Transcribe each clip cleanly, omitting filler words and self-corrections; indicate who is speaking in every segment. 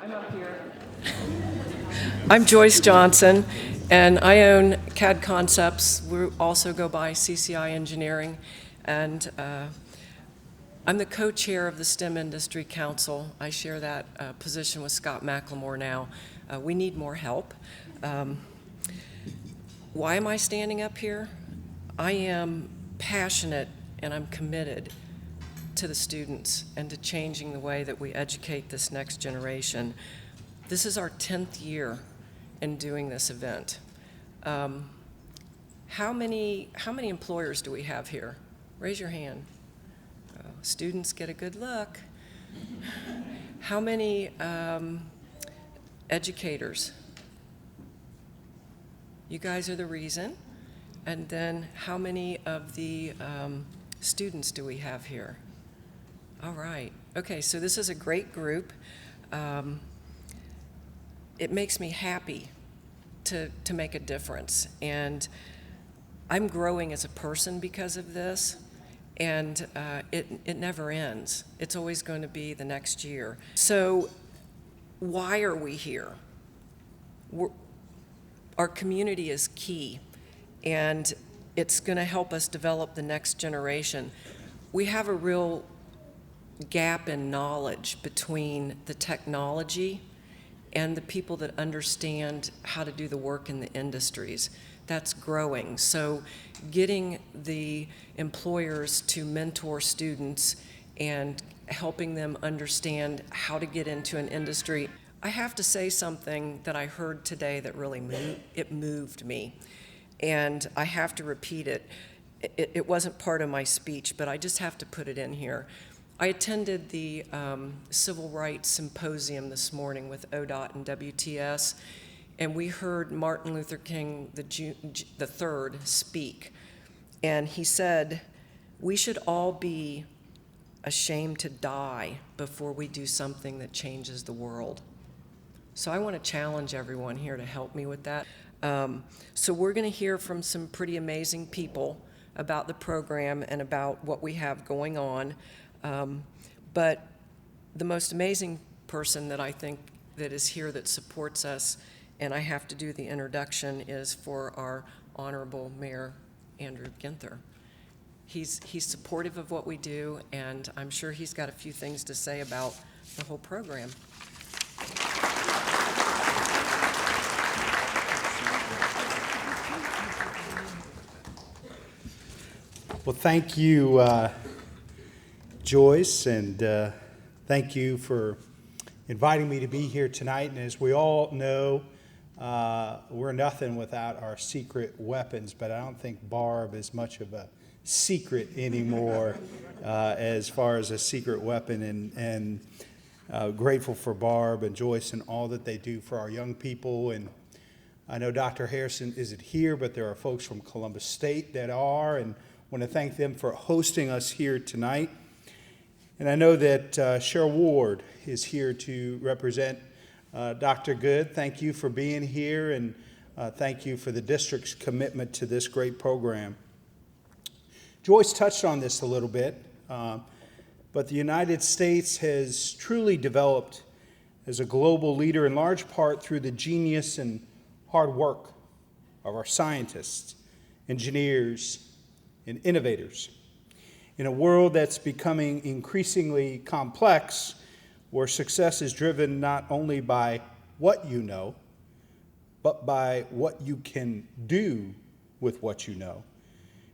Speaker 1: I'm up here. I'm Joyce Johnson, and I own CAD Concepts. We also go by CCI Engineering, and I'm the co-chair of the STEM Industry Council. I share that position with Scott McLemore now. We need more help. Why am I standing up here? I am passionate and I'm committed to the students and to changing the way that we educate this next generation. This is our 10th year in doing this event. How many employers do we have here? Raise your hand. Students get a good look. How many educators? You guys are the reason. And then how many of the students do we have here? All right. Okay, so this is a great group. It makes me happy to make a difference. And I'm growing as a person because of this. And it never ends. It's always going to be the next year. So why are we here? Our community is key, and it's going to help us develop the next generation. We have a real gap in knowledge between the technology and the people that understand how to do the work in the industries. That's growing. So getting the employers to mentor students and helping them understand how to get into an industry. I have to say something that I heard today that really moved me, and I have to repeat it. It wasn't part of my speech, but I just have to put it in here. I attended the Civil Rights Symposium this morning with ODOT and WTS, and we heard Martin Luther King III speak, and he said, "We should all be ashamed to die before we do something that changes the world." So I want to challenge everyone here to help me with that. So we're going to hear from some pretty amazing people about the program and about what we have going on. But the most amazing person that I think that is here that supports us, and I have to do the introduction, is for our Honorable Mayor Andrew Ginther. He's supportive of what we do, and I'm sure he's got a few things to say about the whole program.
Speaker 2: Well, thank you, Joyce, and thank you for inviting me to be here tonight. And as we all know, we're nothing without our secret weapons, but I don't think Barb is much of a secret anymore as far as a secret weapon. And grateful for Barb and Joyce and all that they do for our young people. And I know Dr. Harrison isn't here, but there are folks from Columbus State that are, and want to thank them for hosting us here tonight. And I know that Cheryl Ward is here to represent Dr. Good. Thank you for being here, and thank you for the district's commitment to this great program. Joyce touched on this a little bit, but the United States has truly developed as a global leader in large part through the genius and hard work of our scientists, engineers, and innovators. In a world that's becoming increasingly complex, where success is driven not only by what you know, but by what you can do with what you know,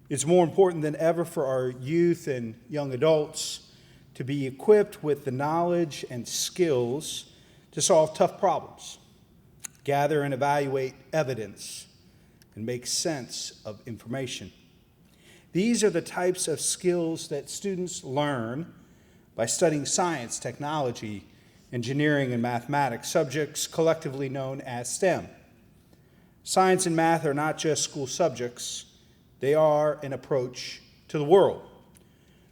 Speaker 2: it's more important than ever for our youth and young adults to be equipped with the knowledge and skills to solve tough problems, gather and evaluate evidence, and make sense of information. These are the types of skills that students learn by studying science, technology, engineering, and mathematics, subjects collectively known as STEM. Science and math are not just school subjects, they are an approach to the world,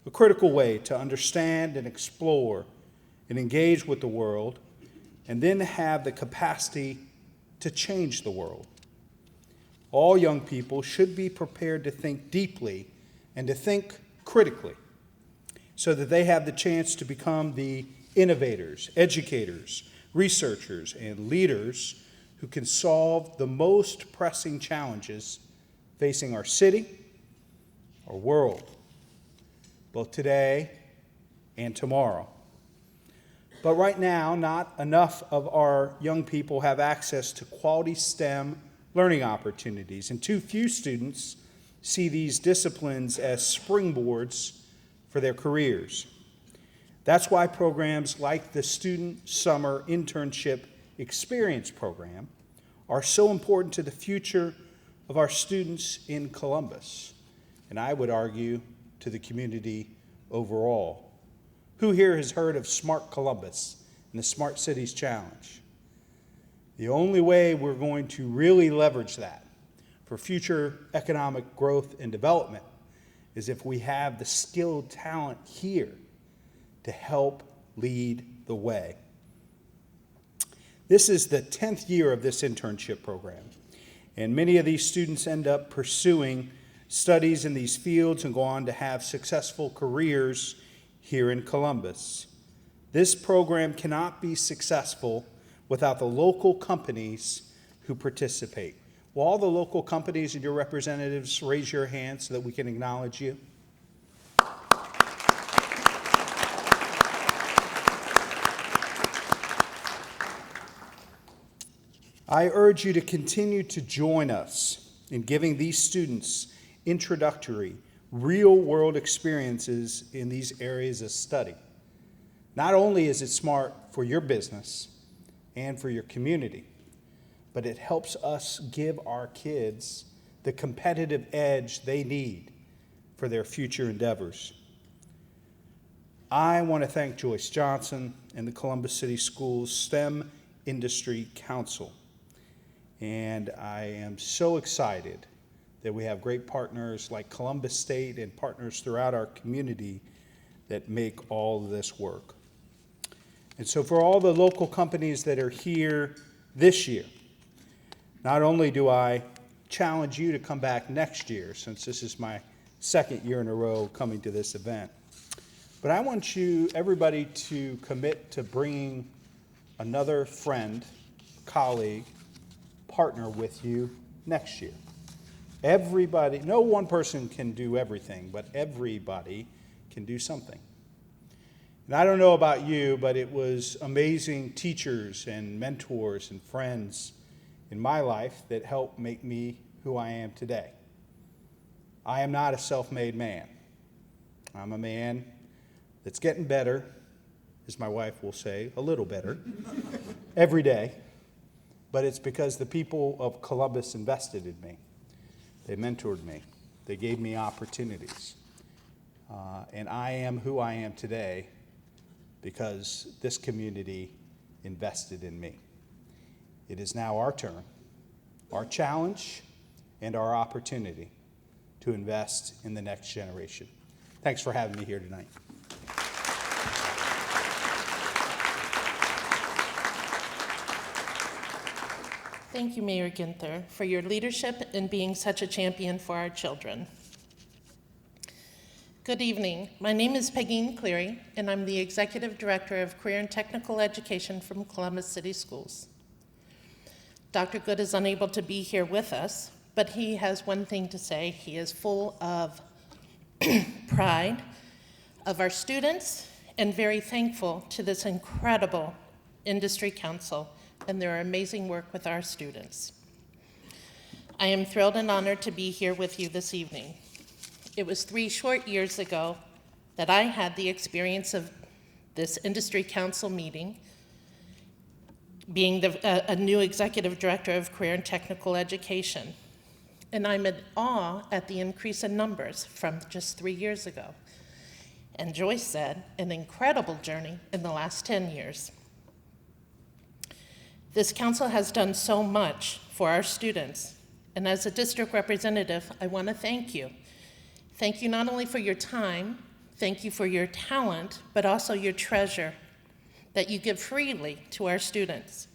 Speaker 2: a critical way to understand and explore and engage with the world, and then have the capacity to change the world. All young people should be prepared to think deeply and to think critically so that they have the chance to become the innovators, educators, researchers, and leaders who can solve the most pressing challenges facing our city, our world, both today and tomorrow. But right now, not enough of our young people have access to quality STEM learning opportunities, and too few students see these disciplines as springboards for their careers. That's why programs like the Student Summer Internship Experience Program are so important to the future of our students in Columbus, and I would argue to the community overall. Who here has heard of Smart Columbus and the Smart Cities Challenge? The only way we're going to really leverage that for future economic growth and development is if we have the skilled talent here to help lead the way. This is the 10th year of this internship program, and many of these students end up pursuing studies in these fields and go on to have successful careers here in Columbus. This program cannot be successful without the local companies who participate. Will all the local companies and your representatives raise your hand so that we can acknowledge you? I urge you to continue to join us in giving these students introductory, real-world experiences in these areas of study. Not only is it smart for your business and for your community, but it helps us give our kids the competitive edge they need for their future endeavors. I want to thank Joyce Johnson and the Columbus City Schools STEM Industry Council. And I am so excited that we have great partners like Columbus State and partners throughout our community that make all of this work. And so for all the local companies that are here this year, not only do I challenge you to come back next year, since this is my second year in a row coming to this event, but I want everybody to commit to bringing another friend, colleague, partner with you next year. Everybody, no one person can do everything, but everybody can do something. And I don't know about you, but it was amazing teachers and mentors and friends in my life that helped make me who I am today. I am not a self-made man. I'm a man that's getting better, as my wife will say, a little better, every day. But it's because the people of Columbus invested in me. They mentored me. They gave me opportunities. And I am who I am today because this community invested in me. It is now our turn, our challenge, and our opportunity to invest in the next generation. Thanks for having me here tonight.
Speaker 3: Thank you, Mayor Ginther, for your leadership in being such a champion for our children. Good evening. My name is Peggy Cleary, and I'm the Executive Director of Career and Technical Education from Columbus City Schools. Dr. Good is unable to be here with us, but he has one thing to say. He is full of pride of our students and very thankful to this incredible industry council and their amazing work with our students. I am thrilled and honored to be here with you this evening. It was 3 short years ago that I had the experience of this industry council meeting, being a new executive director of career and technical education. And I'm in awe at the increase in numbers from just 3 years ago. And Joyce said, an incredible journey in the last 10 years. This council has done so much for our students, and as a district representative, I want to thank you. Thank you not only for your time, thank you for your talent, but also your treasure that you give freely to our students.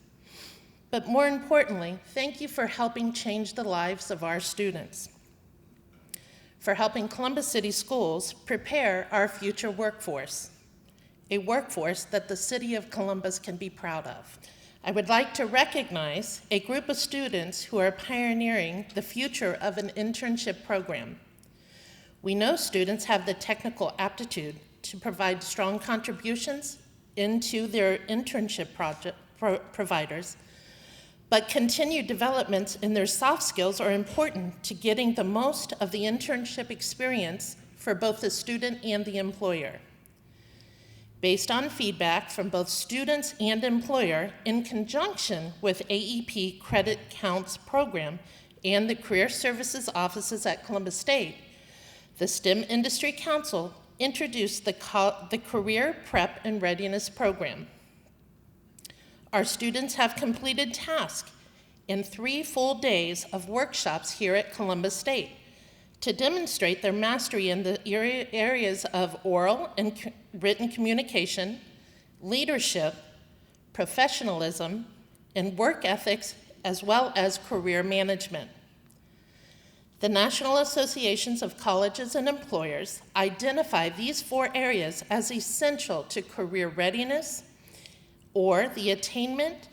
Speaker 3: But more importantly, thank you for helping change the lives of our students, for helping Columbus City Schools prepare our future workforce, a workforce that the City of Columbus can be proud of. I would like to recognize a group of students who are pioneering the future of an internship program. We know students have the technical aptitude to provide strong contributions into their internship providers, but continued developments in their soft skills are important to getting the most of the internship experience for both the student and the employer. Based on feedback from both students and employer, in conjunction with AEP Credit Counts program and the Career Services offices at Columbus State, the STEM Industry Council introduced the Career Prep and Readiness program. Our students have completed tasks in 3 full days of workshops here at Columbus State to demonstrate their mastery in the areas of oral and written communication, leadership, professionalism, and work ethics, as well as career management. The National Associations of Colleges and Employers identify these 4 areas as essential to career readiness or the attainment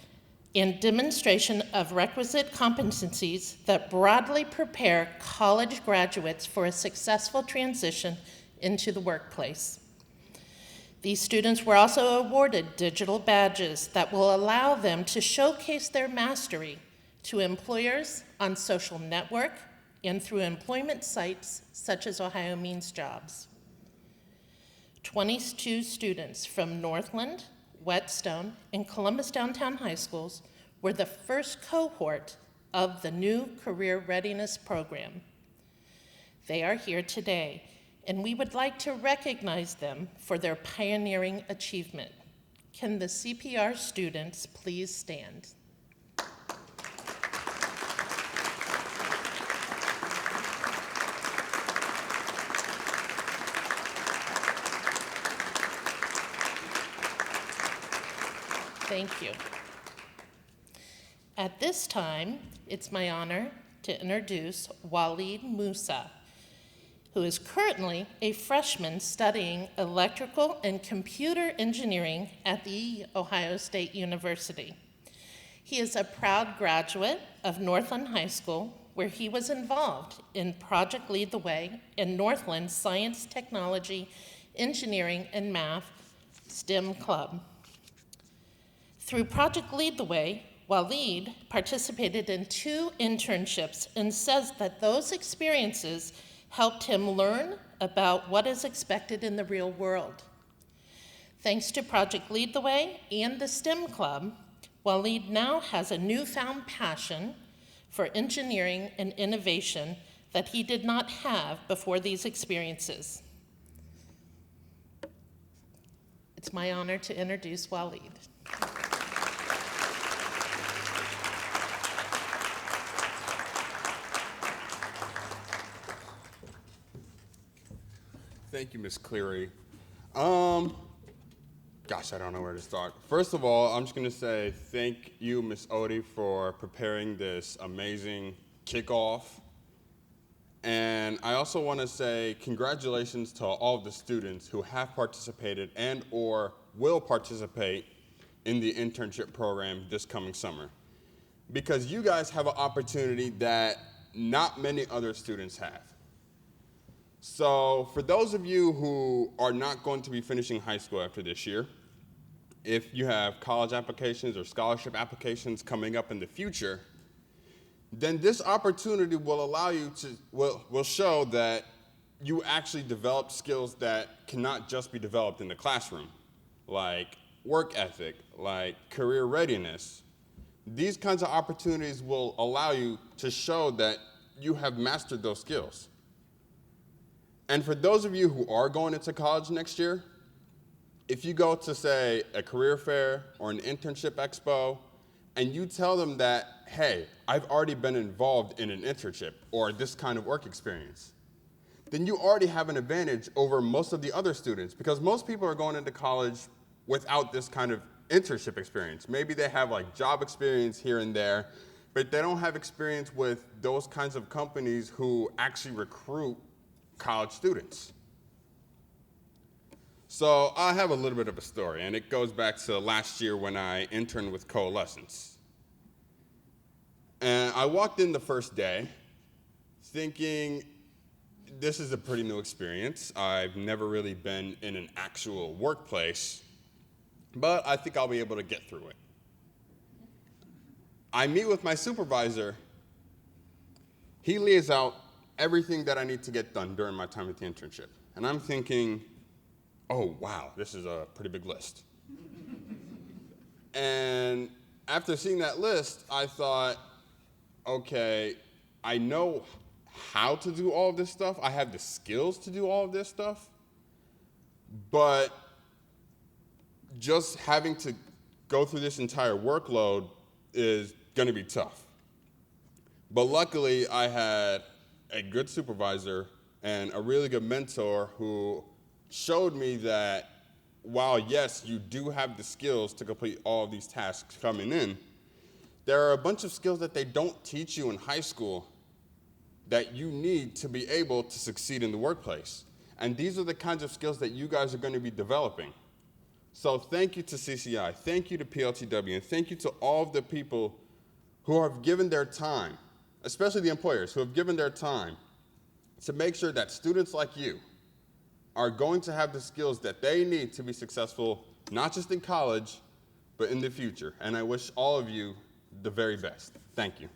Speaker 3: and demonstration of requisite competencies that broadly prepare college graduates for a successful transition into the workplace. These students were also awarded digital badges that will allow them to showcase their mastery to employers on social network and through employment sites such as Ohio Means Jobs. 22 students from Northland, Whetstone, and Columbus Downtown High Schools were the first cohort of the new Career Readiness program. They are here today, and we would like to recognize them for their pioneering achievement. Can the CPR students please stand? Thank you. At this time, it's my honor to introduce Waleed Musa, who is currently a freshman studying electrical and computer engineering at the Ohio State University. He is a proud graduate of Northland High School, where he was involved in Project Lead the Way and Northland Science, Technology, Engineering, and Math STEM Club. Through Project Lead the Way, Waleed participated in 2 internships and says that those experiences helped him learn about what is expected in the real world. Thanks to Project Lead the Way and the STEM Club, Waleed now has a newfound passion for engineering and innovation that he did not have before these experiences. It's my honor to introduce Waleed.
Speaker 4: Thank you, Ms. Cleary. Gosh, I don't know where to start. First of all, I'm just going to say thank you, Ms. Odie, for preparing this amazing kickoff. And I also want to say congratulations to all of the students who have participated and or will participate in the internship program this coming summer. Because you guys have an opportunity that not many other students have. So for those of you who are not going to be finishing high school after this year, if you have college applications or scholarship applications coming up in the future, then this opportunity will allow you to, will show that you actually develop skills that cannot just be developed in the classroom, like work ethic, like career readiness. These kinds of opportunities will allow you to show that you have mastered those skills. And for those of you who are going into college next year, if you go to, say, a career fair or an internship expo, and you tell them that, hey, I've already been involved in an internship or this kind of work experience, then you already have an advantage over most of the other students, because most people are going into college without this kind of internship experience. Maybe they have like job experience here and there, but they don't have experience with those kinds of companies who actually recruit college students. So I have a little bit of a story, and it goes back to last year when I interned with Coalescence. And I walked in the first day thinking, this is a pretty new experience. I've never really been in an actual workplace, but I think I'll be able to get through it. I meet with my supervisor. He lays out everything that I need to get done during my time at the internship. And I'm thinking, oh, wow, this is a pretty big list. And after seeing that list, I thought, okay, I know how to do all of this stuff. I have the skills to do all of this stuff. But just having to go through this entire workload is going to be tough. But luckily, I had a good supervisor and a really good mentor who showed me that while, yes, you do have the skills to complete all of these tasks coming in, there are a bunch of skills that they don't teach you in high school that you need to be able to succeed in the workplace. And these are the kinds of skills that you guys are going to be developing. So thank you to CCI, thank you to PLTW, and thank you to all of the people who have given their time, especially the employers who have given their time to make sure that students like you are going to have the skills that they need to be successful, not just in college, but in the future. And I wish all of you the very best. Thank you.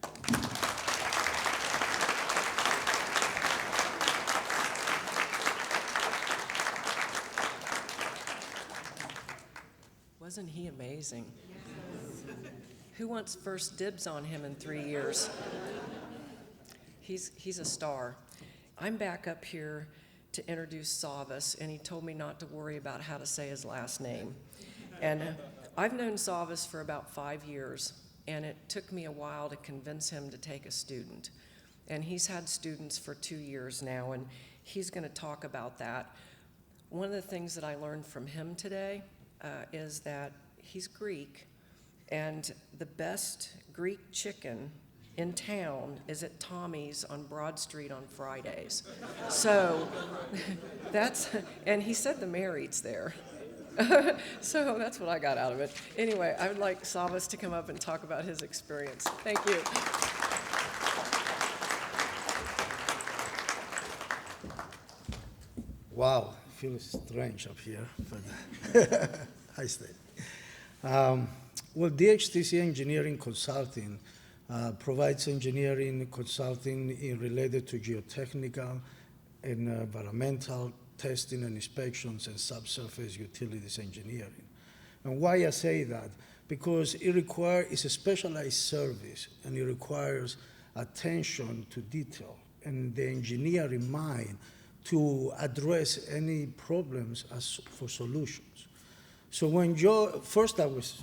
Speaker 1: Wasn't he amazing? Who wants first dibs on him in 3 years? He's a star. I'm back up here to introduce Savas, and he told me not to worry about how to say his last name. And I've known Savas for about 5 years, and it took me a while to convince him to take a student. And he's had students for 2 years now, and he's going to talk about that. One of the things that I learned from him today is that he's Greek, and the best Greek chicken in town is at Tommy's on Broad Street on Fridays. So and he said the mayor eats there. So that's what I got out of it. Anyway, I would like Savas to come up and talk about his experience. Thank you.
Speaker 5: Wow, it feels strange up here, but hi, Steve. Well, DHTC Engineering Consulting provides engineering consulting related to geotechnical and environmental testing and inspections and subsurface utilities engineering. And why I say that? Because it's a specialized service, and it requires attention to detail and the engineering mind to address any problems for solutions. So when first I was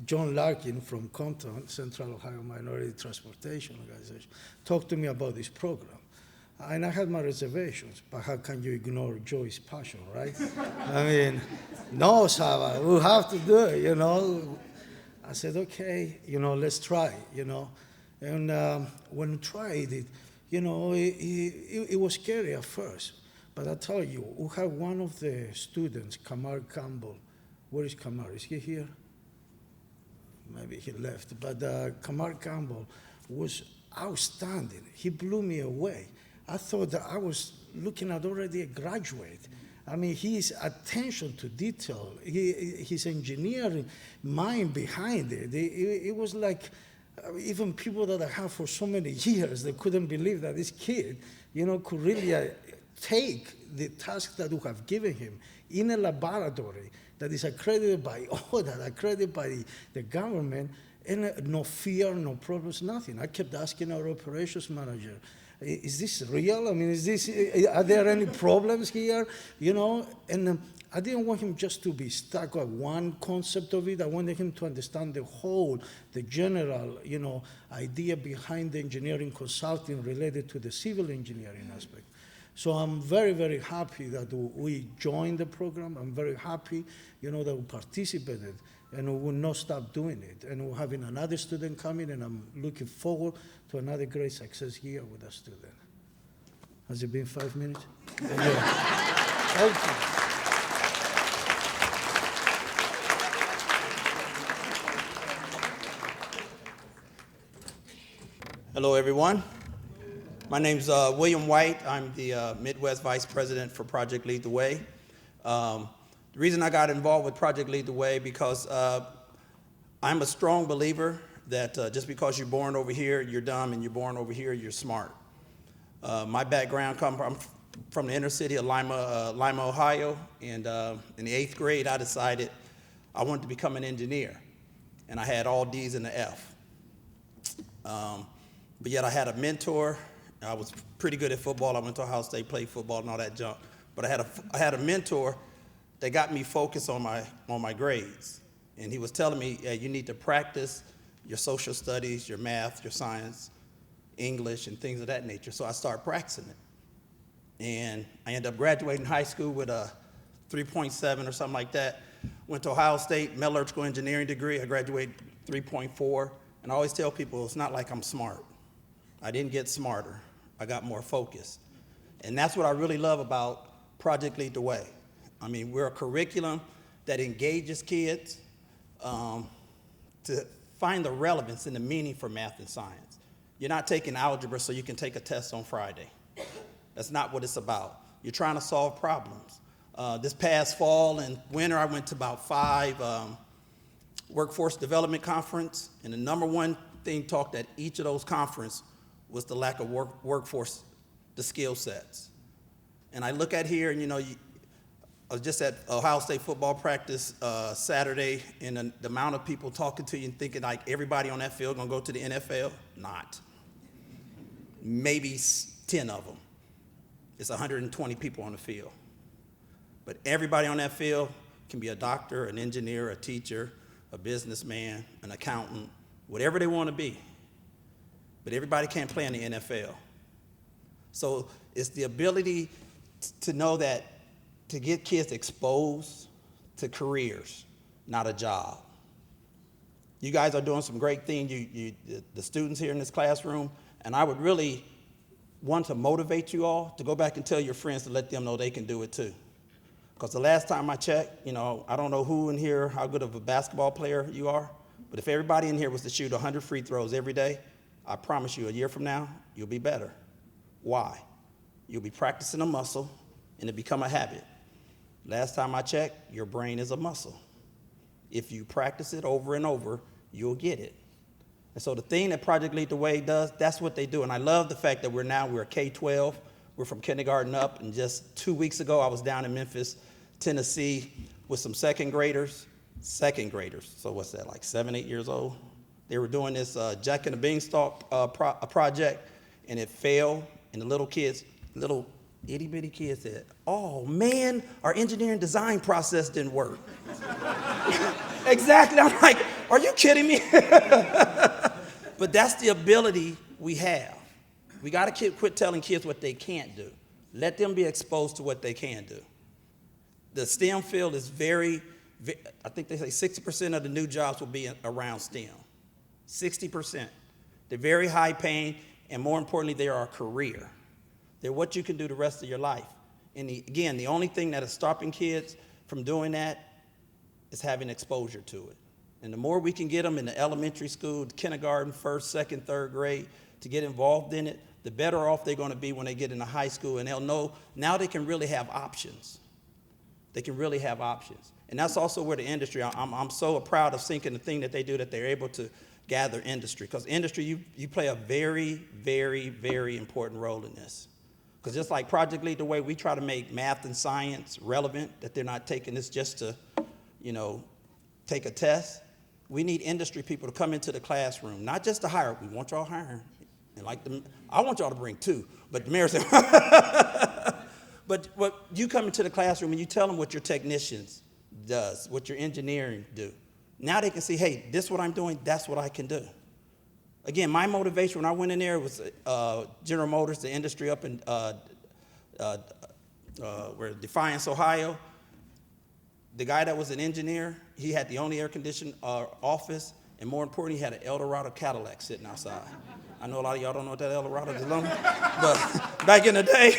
Speaker 5: John Larkin from Compton, Central Ohio Minority Transportation Organization, talked to me about this program. And I had my reservations, but how can you ignore Joy's passion, right? I mean, no, Sava, we have to do it, you know. I said, okay, you know, let's try, you know. And when we tried it, you know, it was scary at first. But I tell you, we had one of the students, Kamar Campbell. Where is Kamar? Is he here? Maybe he left. But Kamar Campbell was outstanding. He blew me away. I thought that I was looking at already a graduate. I mean, his attention to detail, his engineering mind behind it, it was like even people that I have for so many years, they couldn't believe that this kid, you know, could really take the task that we have given him in a laboratory that is accredited by ODA, accredited by the government, and no fear, no problems, nothing. I kept asking our operations manager, is this real? I mean, are there any problems here? You know, and I didn't want him just to be stuck on one concept of it. I wanted him to understand the whole, the general, you know, idea behind the engineering consulting related to the civil engineering aspect. So I'm very, very happy that we joined the program. I'm very happy, you know, that we participated, and we will not stop doing it. And we're having another student coming, and I'm looking forward to another great success here with a student. Has it been 5 minutes? Yeah. Thank you.
Speaker 6: Hello, everyone. My name's William White. I'm the Midwest Vice President for Project Lead the Way. The reason I got involved with Project Lead the Way because I'm a strong believer that just because you're born over here, you're dumb, and you're born over here, you're smart. My background comes from the inner city of Lima, Ohio, and in the 8th grade, I decided I wanted to become an engineer, and I had all D's and the F. But yet I had a mentor. I was pretty good at football. I went to Ohio State, played football and all that junk. But I had a mentor that got me focused on my grades. And he was telling me, hey, you need to practice your social studies, your math, your science, English, and things of that nature. So I started practicing it. And I ended up graduating high school with a 3.7 or something like that. Went to Ohio State, metallurgical engineering degree. I graduated 3.4. And I always tell people, it's not like I'm smart. I didn't get smarter. I got more focused. And that's what I really love about Project Lead the Way. I mean, we're a curriculum that engages kids to find the relevance and the meaning for math and science. You're not taking algebra so you can take a test on Friday. That's not what it's about. You're trying to solve problems. This past fall and winter, I went to about 5 workforce development conference, and the number one thing talked at each of those conferences was the lack of workforce, the skill sets. And I look at here, and I was just at Ohio State football practice Saturday, and the amount of people talking to you and thinking like everybody on that field gonna go to the NFL, not. Maybe 10 of them. It's 120 people on the field. But everybody on that field can be a doctor, an engineer, a teacher, a businessman, an accountant, whatever they want to be. But everybody can't play in the NFL. So it's the ability to know that to get kids exposed to careers, not a job. You guys are doing some great things, the students here in this classroom, and I would really want to motivate you all to go back and tell your friends to let them know they can do it too. Because the last time I checked, I don't know who in here, how good of a basketball player you are, but if everybody in here was to shoot 100 free throws every day, I promise you a year from now, you'll be better. Why? You'll be practicing a muscle and it become a habit. Last time I checked, your brain is a muscle. If you practice it over and over, you'll get it. And so the thing that Project Lead the Way does, that's what they do. And I love the fact that we're K-12. We're from kindergarten up. And just 2 weeks ago, I was down in Memphis, Tennessee, with some second graders. So what's that, like 7, 8 years old? They were doing this Jack and the Beanstalk project, and it failed. And the little itty bitty kids said, "Oh man, our engineering design process didn't work." Exactly. I'm like, are you kidding me? But that's the ability we have. We got to quit telling kids what they can't do. Let them be exposed to what they can do. The STEM field is I think they say 60% of the new jobs will be around STEM. 60%. They're very high paying, and more importantly, they are a career. They're what you can do the rest of your life. And again, the only thing that is stopping kids from doing that is having exposure to it. And the more we can get them in the elementary school, the kindergarten, 1st, 2nd, 3rd grade, to get involved in it, the better off they're going to be when they get into high school, and they'll know now they can really have options. They can really have options. And that's also where the industry, I'm so proud of Sync and the thing that they do, that they're able to gather industry. Because industry, you play a very, very, very important role in this. Because just like Project Lead the Way, we try to make math and science relevant, that they're not taking this just to, take a test. We need industry people to come into the classroom, not just to hire. We want y'all hiring. And I want y'all to bring 2, but the mayor said, but you come into the classroom and you tell them what your technicians does, what your engineering do. Now they can see, hey, this is what I'm doing, that's what I can do. Again, my motivation when I went in there was General Motors, the industry up in Defiance, Ohio. The guy that was an engineer, he had the only air-conditioned office, and more importantly, he had an Eldorado Cadillac sitting outside. I know a lot of y'all don't know what that Eldorado is, but back in the day.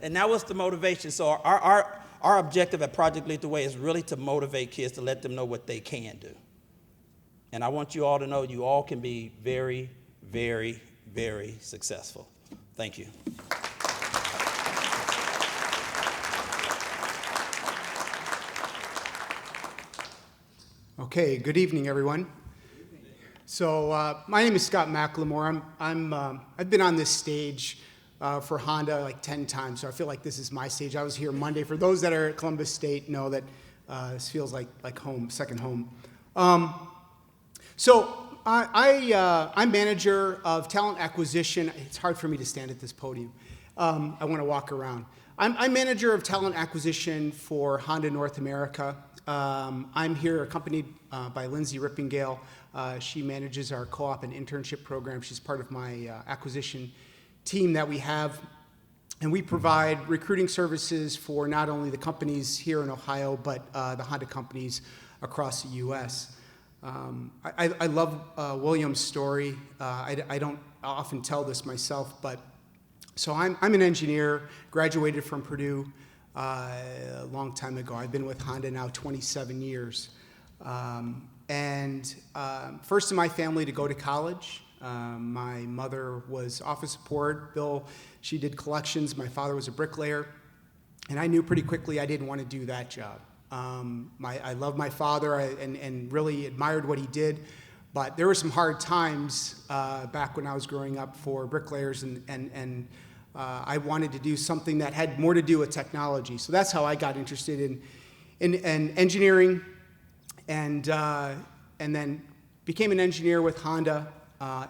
Speaker 6: And that was the motivation. So our objective at Project Lead the Way is really to motivate kids, to let them know what they can do. And I want you all to know you all can be very, very, very successful. Thank you.
Speaker 7: Okay, good evening, everyone. So my name is Scott McLemore. I've been on this stage for Honda like 10 times, so I feel like this is my stage. I was here Monday. For those that are at Columbus State, know that this feels like home, second home. I'm manager of talent acquisition. It's hard for me to stand at this podium. I want to walk around. I'm manager of talent acquisition for Honda North America. I'm here accompanied by Lindsay Rippingale. She manages our co-op and internship program. She's part of my acquisition team that we have. And we provide recruiting services for not only the companies here in Ohio, but the Honda companies across the U.S. I love William's story. I don't often tell this myself, but so I'm an engineer, graduated from Purdue a long time ago. I've been with Honda now 27 years. First in my family to go to college. My mother was office support. Bill, she did collections. My father was a bricklayer. And I knew pretty quickly I didn't want to do that job. I loved my father and really admired what he did. But there were some hard times back when I was growing up for bricklayers, and I wanted to do something that had more to do with technology. So that's how I got interested in engineering, and then became an engineer with Honda,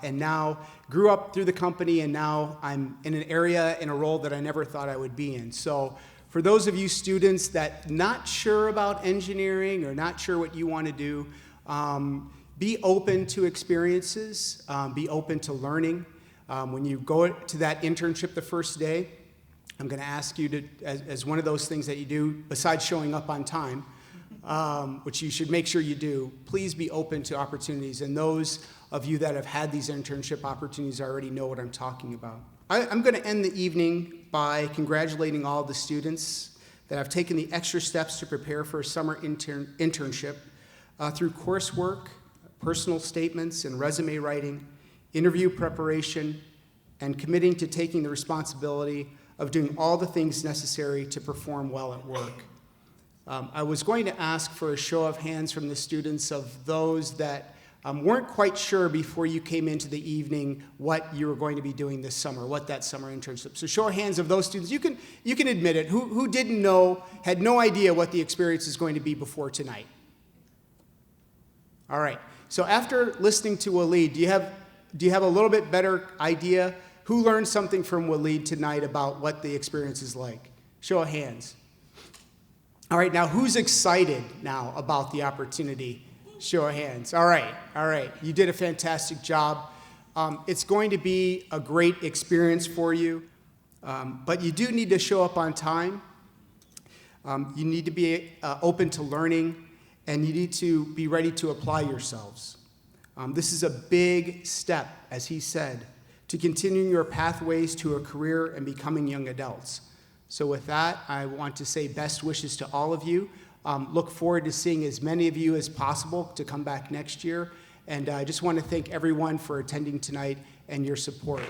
Speaker 7: and now grew up through the company, and now I'm in an area, in a role that I never thought I would be in. So for those of you students that not sure about engineering or not sure what you want to do, be open to experiences, be open to learning. When you go to that internship the first day, I'm going to ask you to, as one of those things that you do, besides showing up on time, which you should make sure you do, please be open to opportunities. And those of you that have had these internship opportunities already know what I'm talking about. I'm going to end the evening by congratulating all the students that have taken the extra steps to prepare for a summer internship through coursework, personal statements, and resume writing, interview preparation, and committing to taking the responsibility of doing all the things necessary to perform well at work. I was going to ask for a show of hands from the students of those that weren't quite sure before you came into the evening what you were going to be doing this summer, what that summer internship. So show of hands of those students. You can admit it. Who didn't know, had no idea what the experience is going to be before tonight? All right. So after listening to Waleed, do you have a little bit better idea who learned something from Waleed tonight about what the experience is like? Show of hands. All right, now who's excited now about the opportunity? Show of hands. All right. You did a fantastic job. It's going to be a great experience for you, but you do need to show up on time. You need to be open to learning, and you need to be ready to apply yourselves. This is a big step, as he said, to continuing your pathways to a career and becoming young adults. So with that, I want to say best wishes to all of you. Look forward to seeing as many of you as possible to come back next year. And I just want to thank everyone for attending tonight and your support.